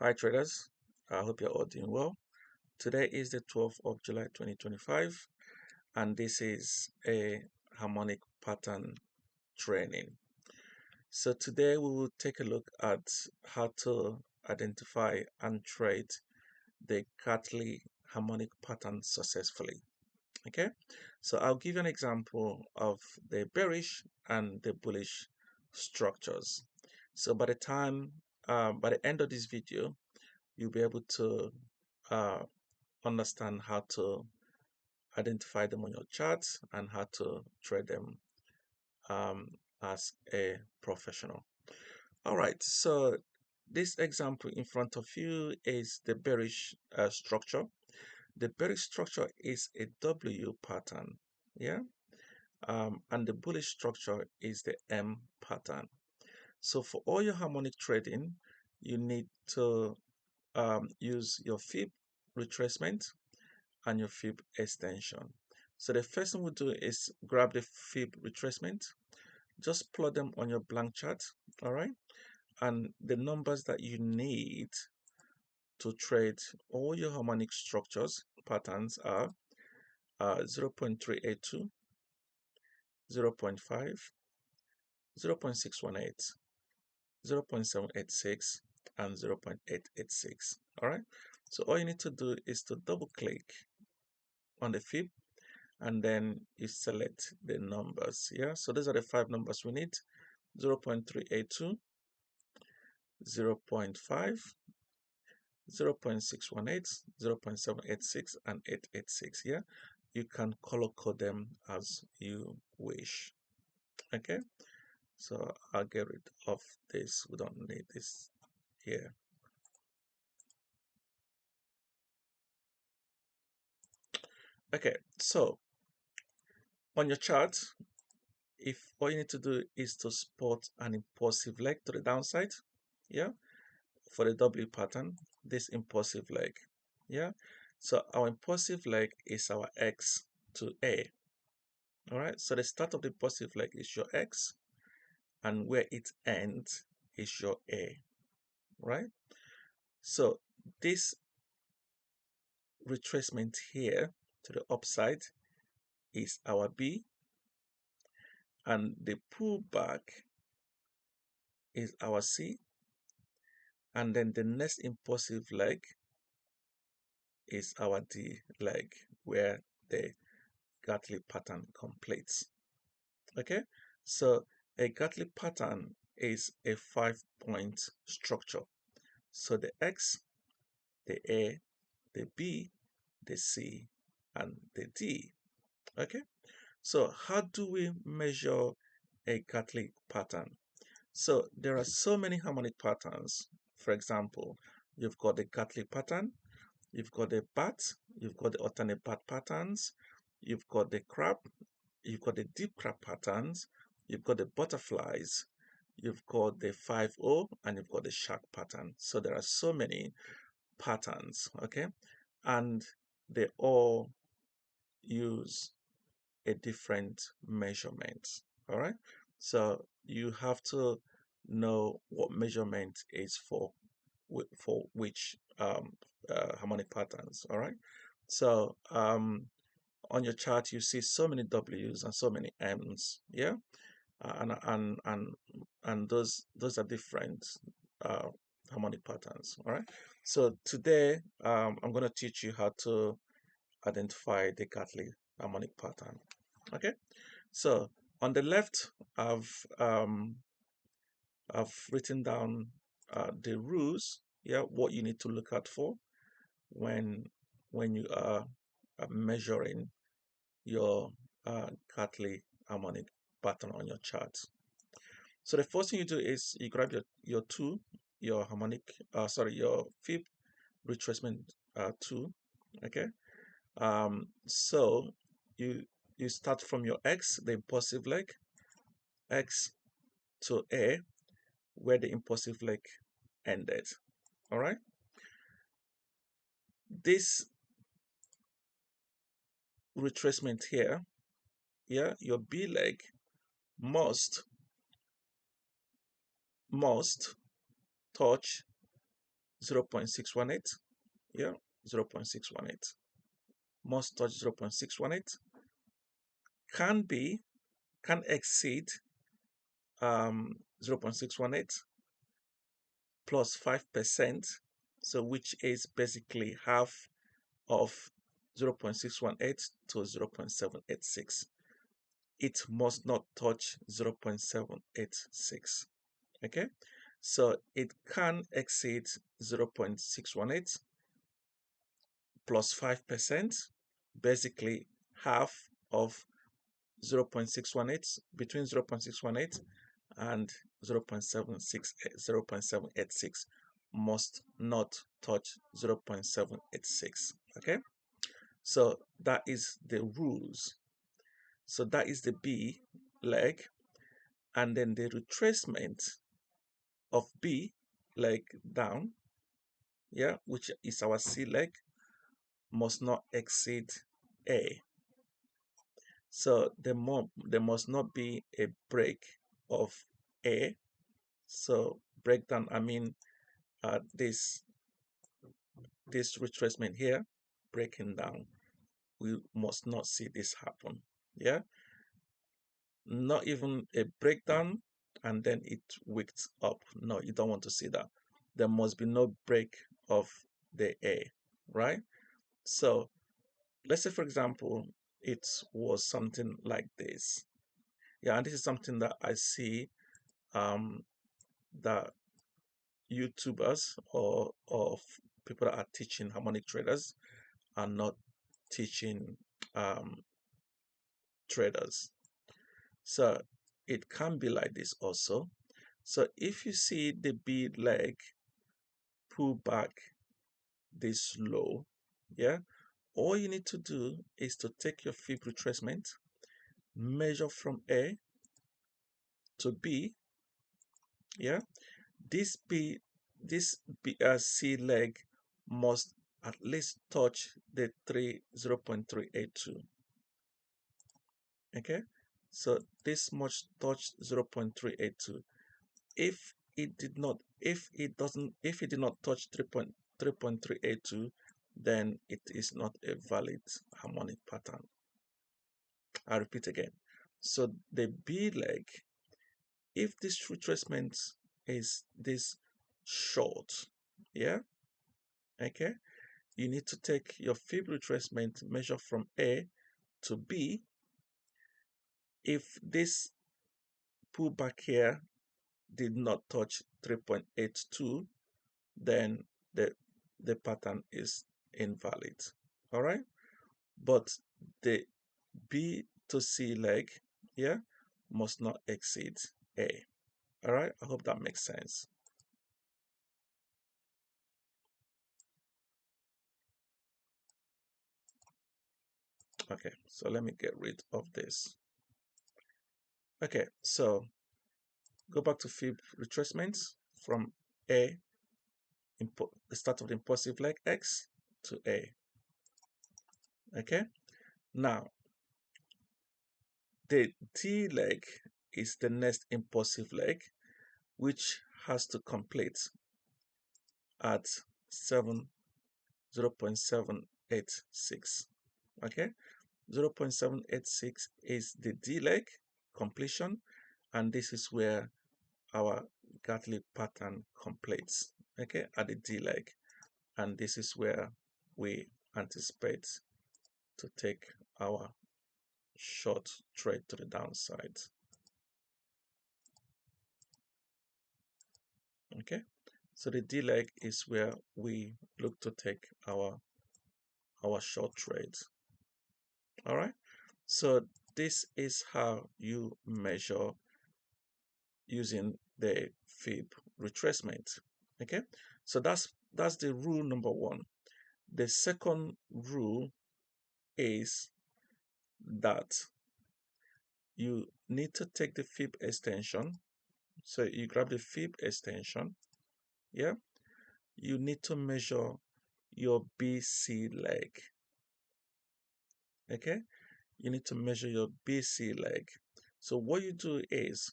Hi traders, I hope you're all doing well. Today is the 12th of July 2025 and this is a harmonic pattern training. So today we will take a look at how to identify and trade the Gartley harmonic pattern successfully. Okay, so I'll give you an example of the bearish and the bullish structures. So by the end of this video, you'll be able to uh, understand how to identify them on your charts and how to trade them um, as a professional. All right, so this example in front of you is the bearish structure. The bearish structure is a W pattern, yeah, and the bullish structure is the M pattern. So for all your harmonic trading, you need to use your fib retracement and your fib extension. So the first thing we do is grab the fib retracement, just plot them on your blank chart, all right? And the numbers that you need to trade all your harmonic structures patterns are 0.382, 0.5, 0.618, 0.786, and 0.886, all right? So all you need to do is to double click on the fib and then you select the numbers. Yeah, so these are the five numbers we need: 0.382, 0.5, 0.618, 0.786, and 886. Yeah, you can color code them as you wish. Okay, so I'll get rid of this. We don't need this here. Okay, so on your chart, if all you need to do is to spot an impulsive leg to the downside, yeah, for the W pattern, this impulsive leg. Yeah, so our impulsive leg is our X to A. All right, so the start of the impulsive leg is your X, and where it ends is your A. Right, so this retracement here to the upside is our B, and the pullback is our C, and then the next impulsive leg is our D leg, where the Gartley pattern completes. Okay, so a Gartley pattern is a 5-point structure. So the X, the A, the B, the C, and the D. Okay, so how do we measure a Gartley pattern? So there are so many harmonic patterns. For example, you've got the Gartley pattern, you've got the bat, you've got the alternate bat patterns, you've got the crab, you've got the deep crab patterns, you've got the butterflies, you've got the 5-0, and you've got the shark pattern. So there are so many patterns, okay? And they all use a different measurement, all right? So you have to know what measurement is for which harmonic patterns, all right? So on your chart, you see so many W's and so many M's, yeah? And those are different uh, harmonic patterns. All right. So today I'm going to teach you how to identify the Gartley harmonic pattern. Okay. So on the left, I've written down the rules. Yeah, what you need to look out for when you are measuring your Gartley harmonic pattern on your chart. So the first thing you do is you grab your tool, your harmonic, your fib retracement tool. Okay. So you start from your X, the impulsive leg, X to A, where the impulsive leg ended. All right. This retracement here, yeah, your B leg must touch 0.618. Yeah, 0.618. Must touch 0.618. Can exceed 0.618 plus 5%, so which is basically half of 0.618 to 0.786. It must not touch 0.786. Okay, so it can exceed 0.618 plus 5%, basically half of 0.618, between 0.618 and 0.786 must not touch 0.786. Okay, so that is the rules. So that is the B leg, and then the retracement of B leg down, yeah, which is our C leg, must not exceed A. So there must not be a break of A. So breakdown, I mean this retracement here breaking down. We must not see this happen. Yeah, not even a breakdown and then it wakes up. No, you don't want to see that. There must be no break of the A, right? So let's say, for example, it was something like this. Yeah, and this is something that I see that YouTubers or people that are teaching harmonic traders are not teaching um, traders. So it can be like this also. So if you see the B leg pull back this low, yeah, all you need to do is to take your fib retracement, measure from A to B, yeah. This B, C leg must at least touch the 0.382. Okay, so this must touch 0.382. If it did not touch 3.382, then it is not a valid harmonic pattern. I repeat again. So the B leg, if this retracement is this short, yeah, okay, you need to take your fib retracement, measure from A to B. If this pullback here did not touch 3.82, then the pattern is invalid. All right, but the B to C leg, yeah, must not exceed A. All right, I hope that makes sense. Okay, so let me get rid of this. Okay, so go back to fib retracements from A, the start of the impulsive leg X to A. Okay, now the D leg is the next impulsive leg, which has to complete at 0.786. Okay, 0.786 is the D leg completion, and this is where our Gartley pattern completes. Okay, at the D leg, and this is where we anticipate to take our short trade to the downside. Okay, so the D leg is where we look to take our short trades. All right, so this is how you measure using the fib retracement. Okay, so that's the rule number one. The second rule is that you need to take the fib extension. So you grab the fib extension, yeah. You need to measure your BC leg. Okay, you need to measure your BC leg. So what you do is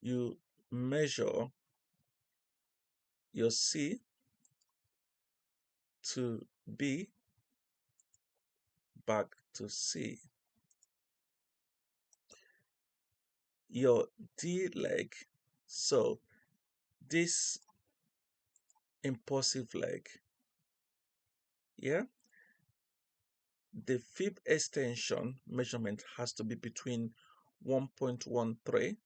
you measure your C to B, back to C. Your D leg, so this impulsive leg, yeah, the fib extension measurement has to be between 1.13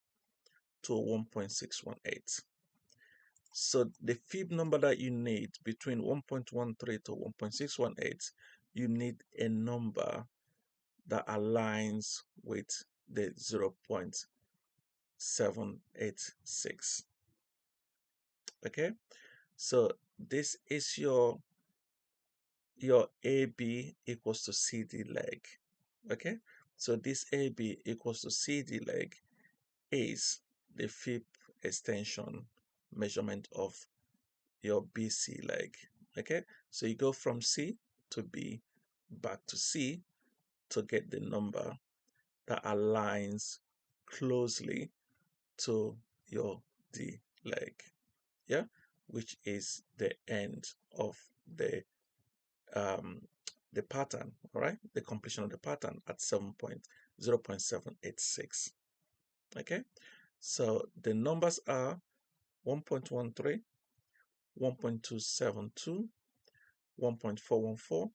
to 1.618. So the fib number that you need between 1.13 to 1.618, you need a number that aligns with the 0.786. Okay, so this is your AB equals to CD leg. Okay, so this AB equals to CD leg is the fib extension measurement of your BC leg. Okay, so you go from C to B back to C to get the number that aligns closely to your D leg, yeah, which is the end of um, the pattern, all right, the completion of the pattern at 0.786. Okay, so the numbers are 1.13, 1.272, 1.414,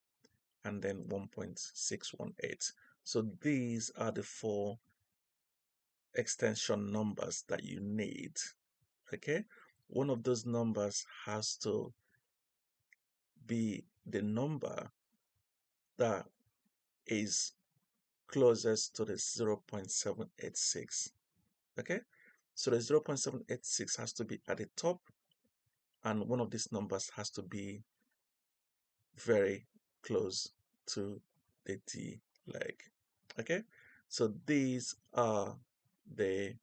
and then 1.618. So these are the four extension numbers that you need. Okay, one of those numbers has to be the number that is closest to the 0.786. Okay, so the 0.786 has to be at the top, and one of these numbers has to be very close to the D leg. Okay, so these are the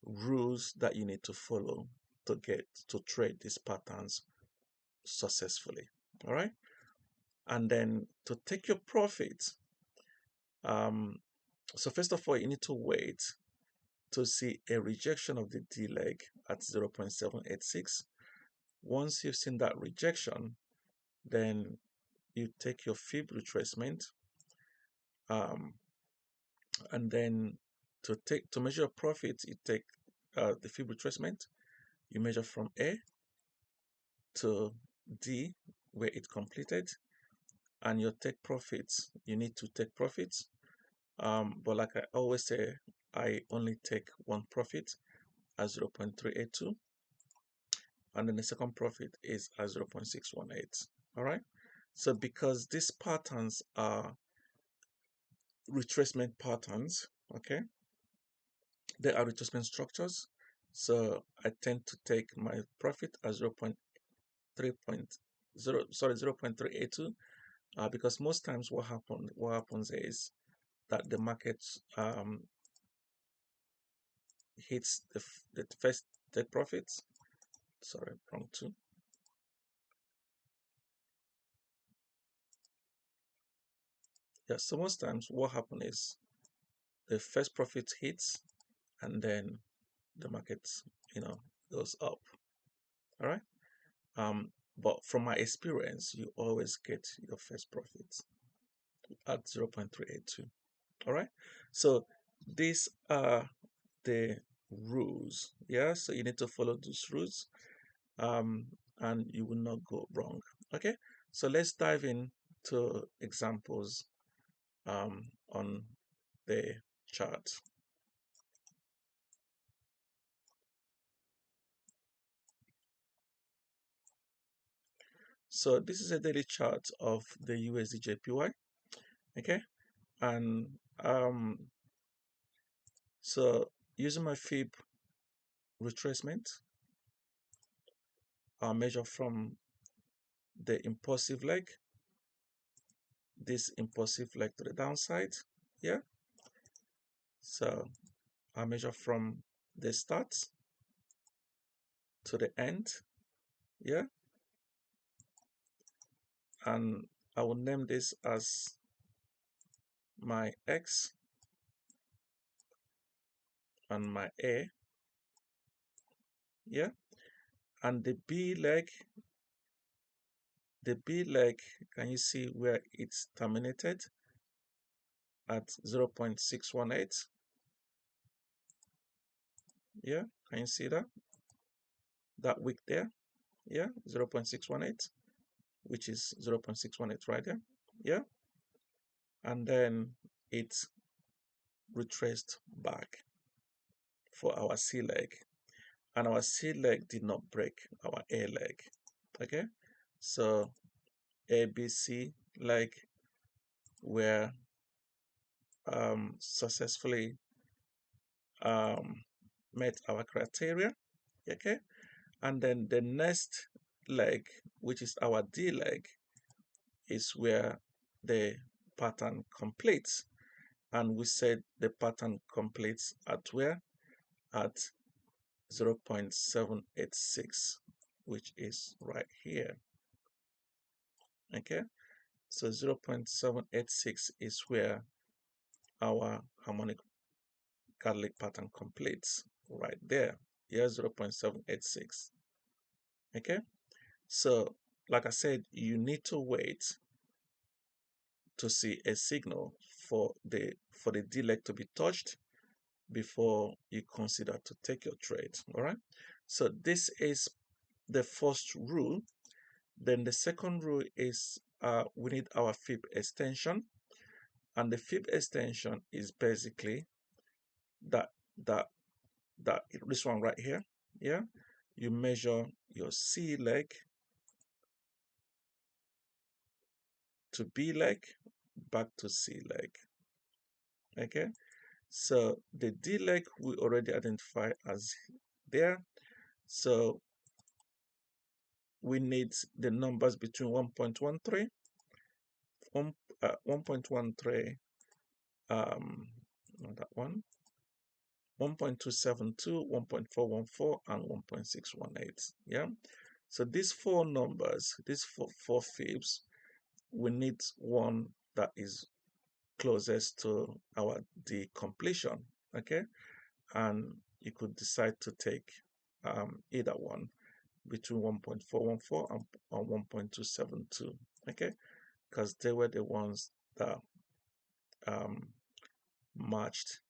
rules that you need to follow to get to trade these patterns successfully. All right, and then to take your profit, so first of all, you need to wait to see a rejection of the D leg at 0.786. Once you've seen that rejection, then you take your fib retracement, and then to measure profit, you take the fib retracement. You measure from A to D where it completed, and your take profits. You need to take profits, but like I always say, I only take one profit at 0.382, and then the second profit is at 0.618. All right, so because these patterns are retracement patterns, okay, they are retracement structures, so I tend to take my profit as 0.382, because most times what happens is that the market hits the first take profits. Sorry, wrong two. Yeah, so most times what happens is the first profit hits, and then the market, goes up. All right. But from my experience, you always get your first profits at 0.382. All right. So these are the rules. Yeah. So you need to follow those rules, and you will not go wrong. Okay. So let's dive into examples on the chart. So this is a daily chart of the USD JPY. Okay. And so using my fib retracement, I'll measure from the impulsive leg, this impulsive leg to the downside. Yeah. So I'll measure from the start to the end. Yeah. And I will name this as my X and my A. Yeah. And the B leg, can you see where it's terminated at 0.618? Yeah, can you see that? That wick there, yeah, 0.618, which is 0.618 right there, yeah. And then it retraced back for our C leg, and our C leg did not break our A leg. Okay, so A, B, C leg were successfully met our criteria. Okay, and then the next leg, which is our D leg, is where the pattern completes. And we said the pattern completes at where? At 0.786, which is right here. Okay, so 0.786 is where our harmonic Gartley pattern completes, right there. Here's 0.786. Okay, so like I said, you need to wait to see a signal for the D leg to be touched before you consider to take your trade. All right, so this is the first rule. Then the second rule is we need our fib extension, and the fib extension is basically that that this one right here. Yeah, you measure your C leg to B leg back to C leg. Okay, so the D leg we already identify as there. So we need the numbers between 1.13, 1.13, not that one, 1.272, 1.414, and 1.618. Yeah. So these four numbers, these four fibs, we need one that is closest to our D completion. Okay. And you could decide to take either one between 1.414 and 1.272. Okay. Because they were the ones that um, matched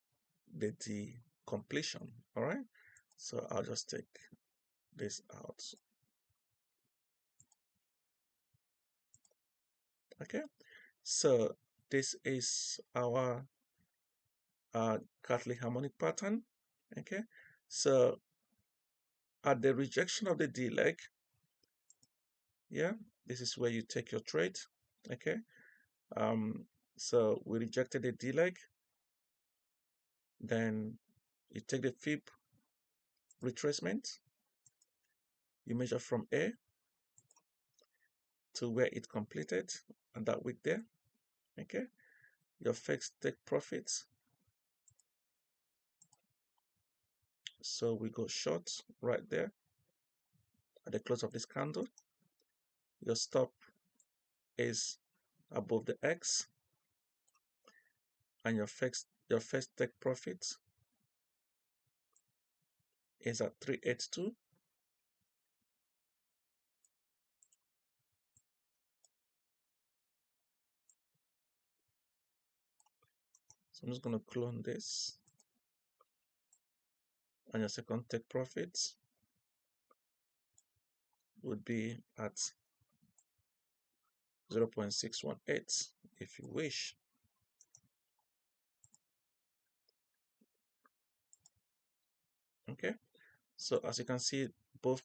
the D completion. All right. So I'll just take this out. Okay, so this is our Gartley harmonic pattern. Okay, so at the rejection of the D leg, yeah, this is where you take your trade. Okay, so we rejected the D leg, then you take the fib retracement, you measure from A to where it completed, and that wick there. Okay, your first take profits. So we go short right there at the close of this candle. Your stop is above the X, and your first take profit is at 382. So I'm just going to clone this, and your second take profit would be at 0.618 if you wish. Okay, so as you can see, both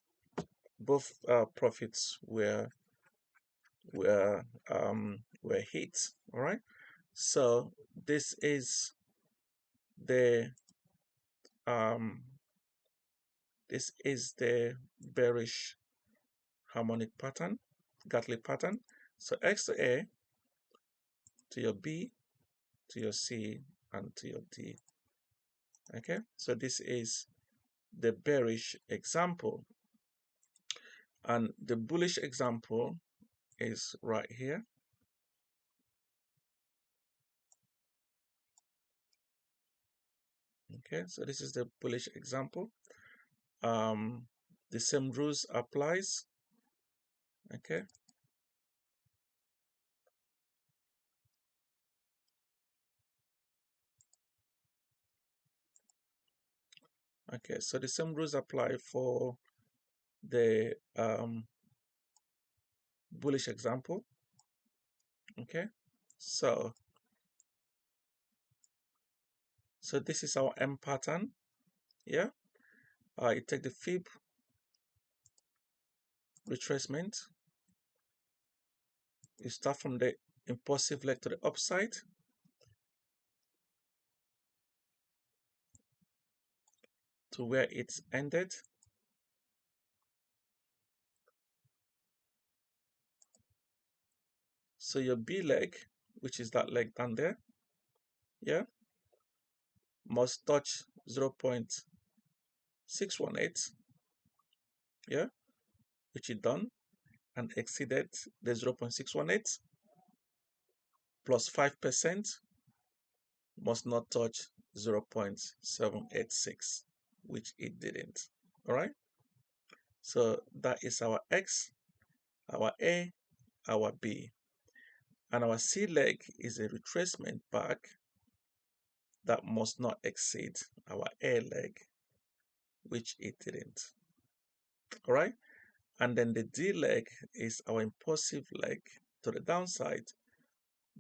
profits were hit. All right, so this is the um bearish harmonic pattern, Gartley pattern. So X to A to your B to your C and to your D. Okay, so this is the bearish example, and the bullish example is right here. Okay, so this is the bullish example. the same rules applies. Okay. Okay, so the same rules apply for the bullish example. Okay, so this is our M pattern. Yeah, you take the fib retracement. You start from the impulsive leg to the upside to where it's ended. So your B leg, which is that leg down there, yeah, must touch 0.618, yeah, which is done, and exceeded the 0.618 plus 5% must not touch 0.786, which it didn't. All right, so that is our X, our A, our B, and our C leg is a retracement back that must not exceed our A leg, which it didn't. All right, and then the D leg is our impulsive leg to the downside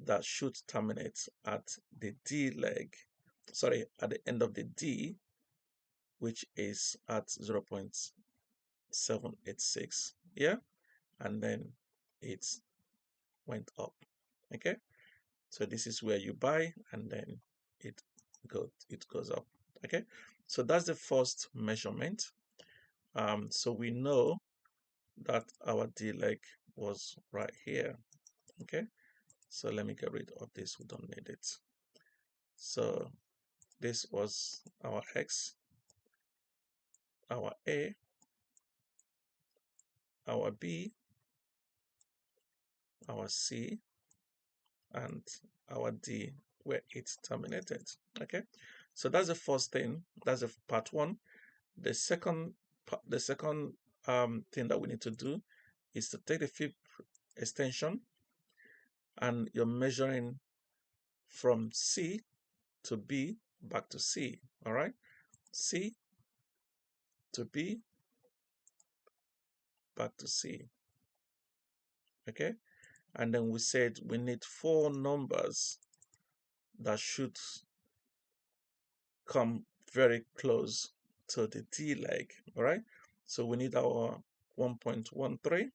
that should terminate at the D leg, sorry, at the end of the D, which is at 0.786. Yeah, and then it went up. Okay, so this is where you buy, and then it goes up. Okay, so that's the first measurement. So we know that our D leg was right here. Okay, so let me get rid of this, we don't need it. So this was our X, our A, our B, our C, and our D where it terminated. Okay, so that's the first thing. That's the part one. The second thing that we need to do is to take the fib extension, and you're measuring from C to B back to C. All right, C to B back to C. Okay, and then we said we need 4 numbers that should come very close to the D leg. All right, so we need our 1.13,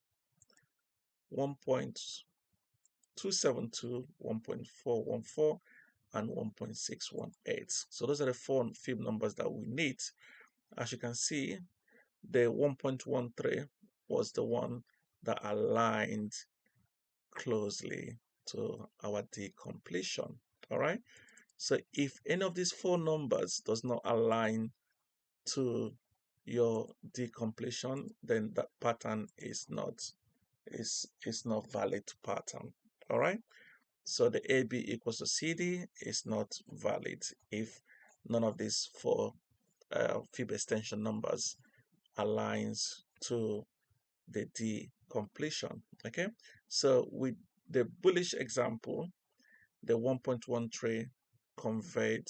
1.272, 1.414, and 1.618. So those are the 4 fib numbers that we need. As you can see, the 1.13 was the one that aligned closely to our D completion. All right, so if any of these 4 numbers does not align to your D completion, then that pattern is not valid pattern. All right, so the AB equals to CD is not valid if none of these 4 fib extension numbers aligns to the D completion. Okay, so with the bullish example, the 1.13 conveyed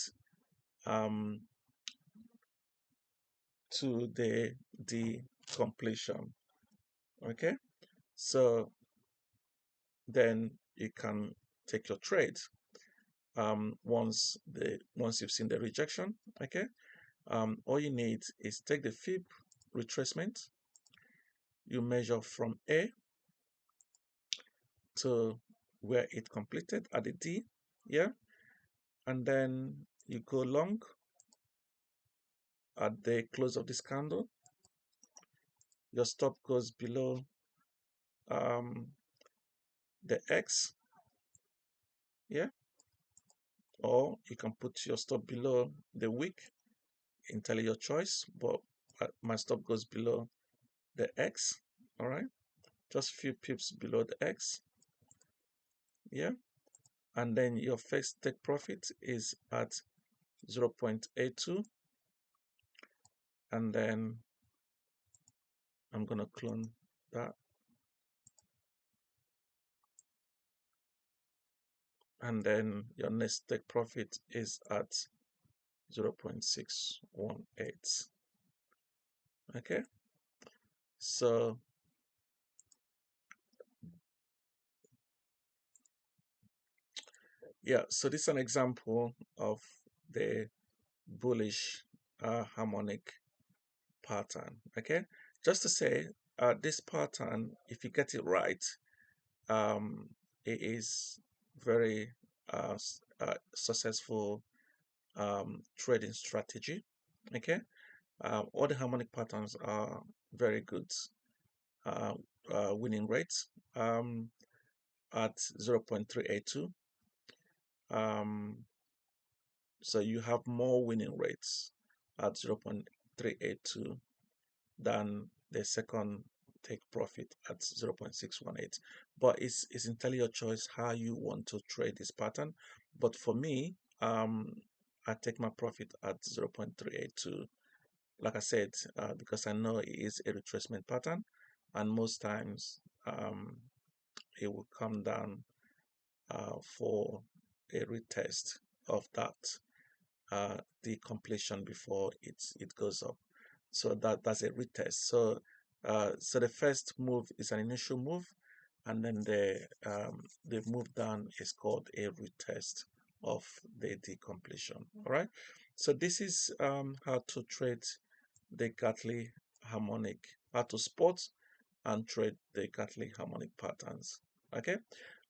to the D completion. Okay, so then you can take your trade once you've seen the rejection. Okay, all you need is take the fib retracement. You measure from A to where it completed at the D, yeah, and then you go long at the close of this candle. Your stop goes below the X, yeah, or you can put your stop below the wick, entirely your choice, but my stop goes below the X. All right, just a few pips below the X, yeah, and then your first take profit is at 0.82, and then I'm going to clone that. And then your next take profit is at 0.618. Okay, so yeah, so this is an example of the bullish harmonic pattern. Okay, just to say, this pattern, if you get it right, um, it is very successful trading strategy. Okay, all the harmonic patterns are very good uh, winning rates at 0.382. So you have more winning rates at 0.382 than the second take profit at 0.618. But it's entirely your choice how you want to trade this pattern. But for me, I take my profit at 0.382. Like I said, because I know it is a retracement pattern, and most times it will come down for a retest of that the completion before it goes up. So that's a retest. So the first move is an initial move, and then the move down is called a retest of the completion. All right. So this is how to trade the Gartley harmonic, how to spot and trade the Gartley harmonic patterns. Okay.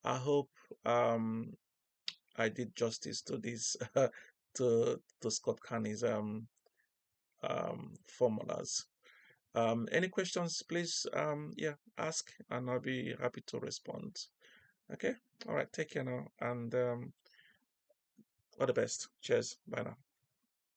I hope I did justice to this to Scott Carney's formulas. Any questions, please yeah, ask and I'll be happy to respond. Okay, all right, take care now and all the best. Cheers, bye now.